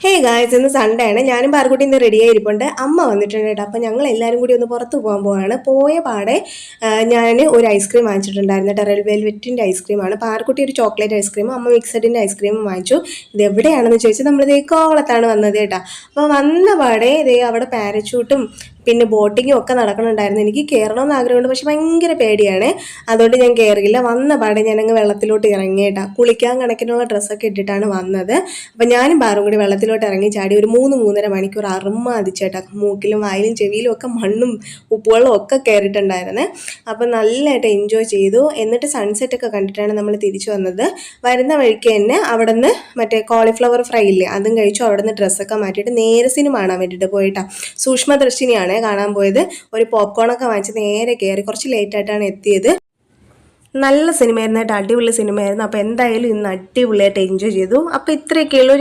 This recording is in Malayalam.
ഹേ ഗായ്സ്, ഇന്ന് സൺഡേ ആണ്. ഞാനും പാർക്കുട്ടി ഇന്ന് റെഡി ആയിരിപ്പുണ്ട്. അമ്മ വന്നിട്ടുണ്ട് കേട്ടോ. അപ്പം ഞങ്ങൾ എല്ലാവരും കൂടി ഒന്ന് പുറത്ത് പോകാൻ പോവാണ്. പോയ പാടെ ഞാൻ ഒരു ഐസ്ക്രീം വാങ്ങിച്ചിട്ടുണ്ടായിരുന്നു കേട്ടോ. റെഡ് വെൽവെറ്റിൻ്റെ ഐസ്ക്രീമാണ്. പാർക്കുട്ടി ഒരു ചോക്ലേറ്റ് ഐസ്ക്രീമും അമ്മ മിക്സഡിൻ്റെ ഐസ്ക്രീമും വാങ്ങിച്ചു. ഇത് എവിടെയാണെന്ന് ചോദിച്ചാൽ നമ്മളിതേ കോവളത്താണ് വന്നത് കേട്ടോ. അപ്പോൾ വന്ന പാടെ ഇതേ അവിടെ പാരച്യൂട്ടും പിന്നെ ബോട്ടിങ്ങും ഒക്കെ നടക്കുന്നുണ്ടായിരുന്നു. എനിക്ക് കയറണമെന്ന് ആഗ്രഹമുണ്ട്, പക്ഷെ ഭയങ്കര പേടിയാണ്. അതുകൊണ്ട് ഞാൻ കയറിയില്ല. വന്ന പാടെ ഞാനങ്ങ് വെള്ളത്തിലോട്ട് ഇറങ്ങിയിട്ടാ. കുളിക്കാൻ കണക്കിനുള്ള ഡ്രസ്സൊക്കെ ഇട്ടിട്ടാണ് വന്നത്. അപ്പം ഞാനും പാറും കൂടി വെള്ളത്തിലോട്ട് ഇറങ്ങി ചാടി ഒരു 3-3.5 മണിക്കൂർ അറുമാതിച്ചേട്ടാ. മൂക്കിലും വായിലും ചെവിയിലും ഒക്കെ മണ്ണും ഉപ്പുവെള്ളവും ഒക്കെ കയറിയിട്ടുണ്ടായിരുന്നു. അപ്പം നല്ലതായിട്ട് എൻജോയ് ചെയ്തു. എന്നിട്ട് സൺസെറ്റ് ഒക്കെ കണ്ടിട്ടാണ് നമ്മൾ തിരിച്ചു വന്നത്. വരുന്ന വഴിക്ക് തന്നെ അവിടെ നിന്ന് മറ്റേ കോളിഫ്ലവർ ഫ്രൈ ഇല്ലേ, അതും കഴിച്ചു. അവിടെ നിന്ന് ഡ്രസ്സൊക്കെ മാറ്റിയിട്ട് നേരെ സിനിമ കാണാൻ വേണ്ടിയിട്ട് പോയിട്ടാ. സൂക്ഷ്മദർശിനിയാണ് കാണാൻ പോയത്. ഒരു പോപ്കോണൊക്കെ വാങ്ങിച്ച് നേരെ കയറി. കുറച്ച് ലേറ്റായിട്ടാണ് എത്തിയത്. നല്ല സിനിമയായിരുന്നു കേട്ടോ, അടിപൊളി സിനിമയായിരുന്നു. അപ്പോൾ എന്തായാലും ഇന്ന് അടിപൊളിയായിട്ട് എൻജോയ് ചെയ്തു. അപ്പോൾ ഇത്രയൊക്കെയുള്ളൂ.